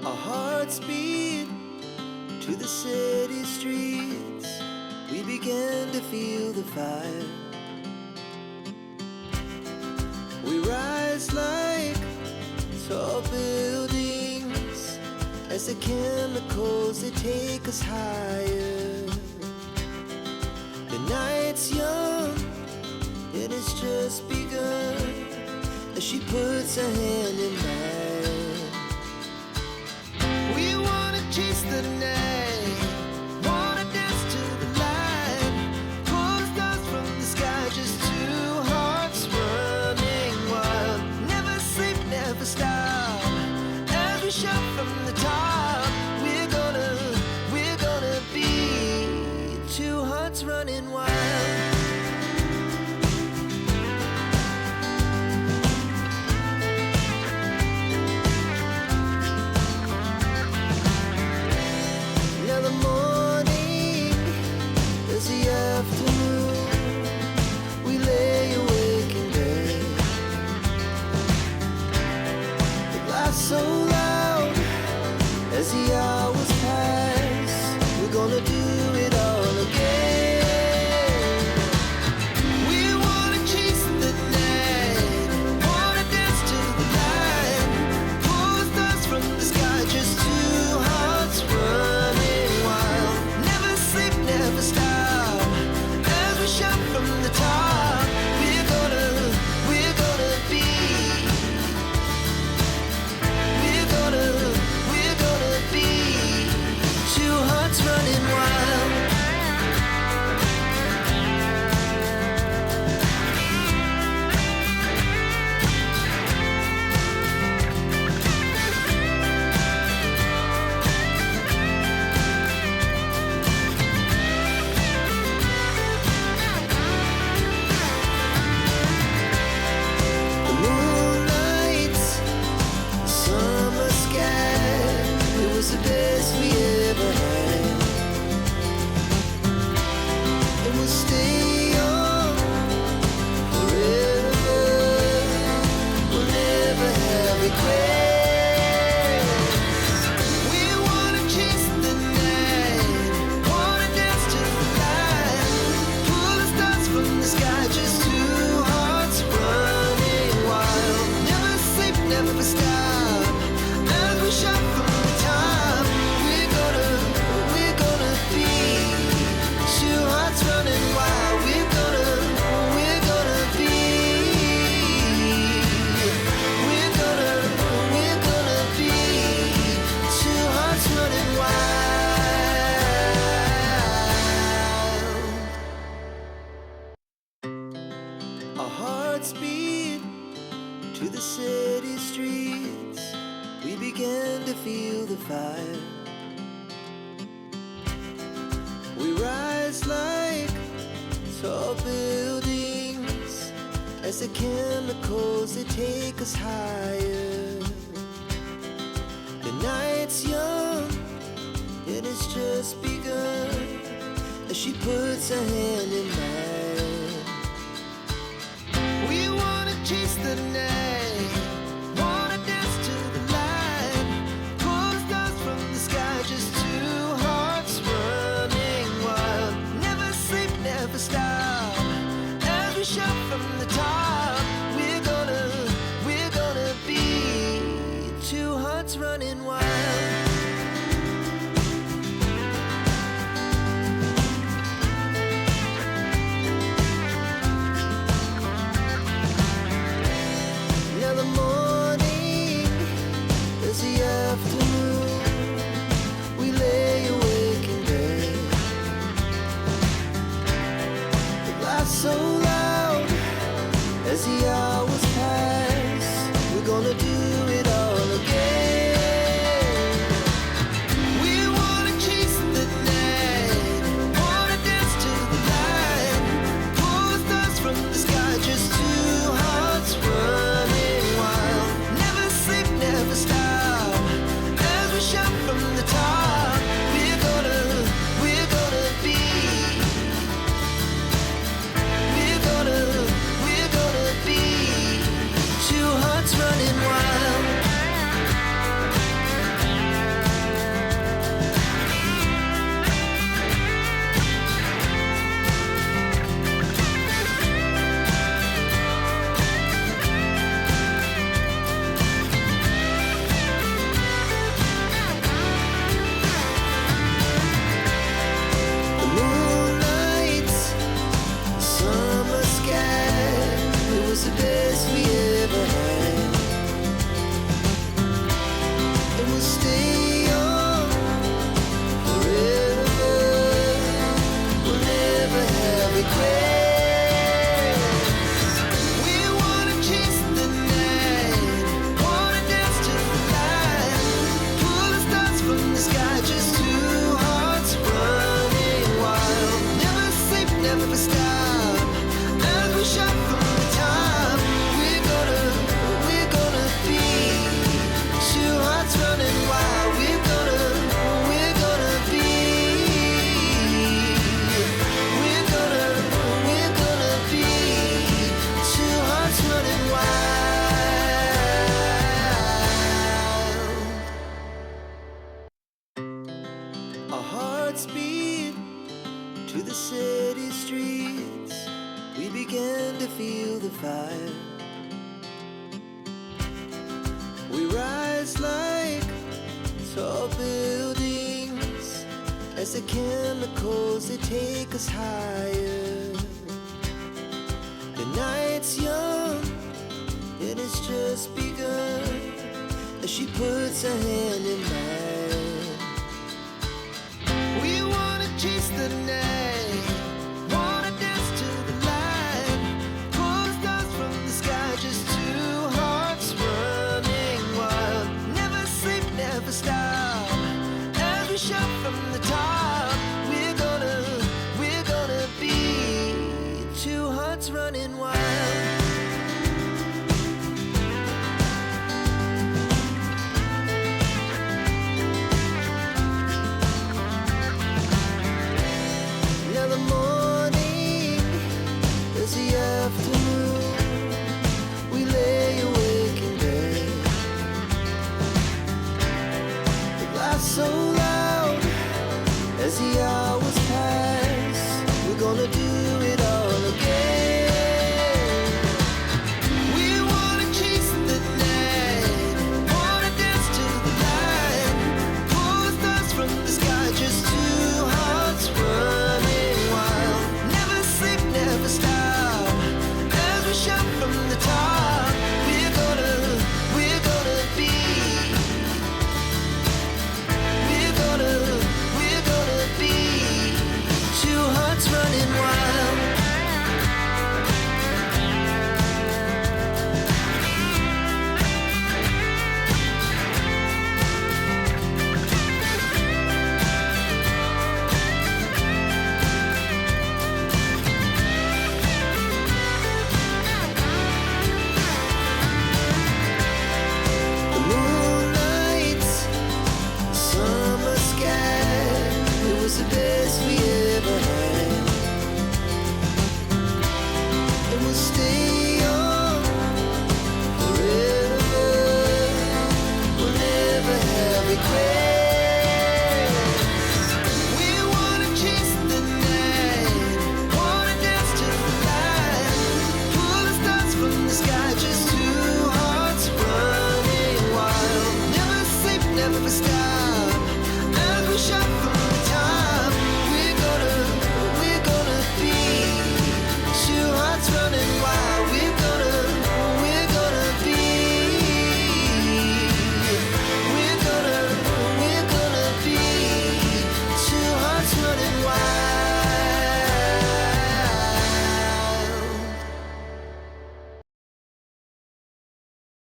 Our hearts beat to the city streets. We began to feel the fire. We rise like tall buildings as the chemicals they take us higher. The night's young, it has just begun as she puts her hand in mine. We wanna chase the night, wanna dance to the light, pull the stars from the sky, just two hearts running wild. Never sleep, never stop, as we shout from the top. We're gonna be two hearts running wild. Now the morning is the afternoon. We lay awake in bed. The laughs so loud as the hours pass. We're gonna do it all again. We wanna chase the night, wanna dance to the light, pull the stars from the sky, just two hearts running wild. Never sleep, never stop, as we shout from the top. We're gonna be, we're gonna be two hearts running wild. The moonlight, summer sky, it was the best we ever had. And we'll stay on forever. We'll never have regrets. We wanna chase the night, wanna dance to the light, pull the stars from the sky, just two hearts running wild. Never sleep, never stop, as we shout from the top. We're gonna be two hearts running wild. We're gonna be, we're gonna be two hearts running wild. Our hearts beat to the city streets. We began to feel the fire. We rise like tall buildings as the chemicals they take us higher. The night's young, it has just begun as she puts her hand in mine. We wanna chase the night, wanna dance to the light, pull the stars from the sky, just two hearts running wild. Never sleep, never stop, as we shout from the top. We're gonna be two hearts running wild. Now the morning is the afternoon. We lay awake in bed. The laughs so loud as the hours pass. We're gonna do it all again. the city streets, we began to feel the fire. We rise like tall buildings as the chemicals, they take us higher. The night's young and it's just begun as she puts her hand in mine. We wanna chase the night, wanna dance to the light, pull the stars from the sky, just two hearts running wild. Never sleep, never stop, as we shout from the top. We're gonna be two hearts running wild. So loud as the hours pass, we're gonna do it all again. We wanna chase the night, wanna dance to the light, pull the stars from the sky, just two hearts running wild. Never sleep, never stop, as we shout from the top. We're gonna be, we're gonna be two hearts running wild. The moonlight, summer sky, it was the best we ever had. And we'll stay on forever, we'll never have regrets. We wanna chase the night, wanna dance to the light, pull the stars from the sky, just two hearts running wild. Never sleep, never stop,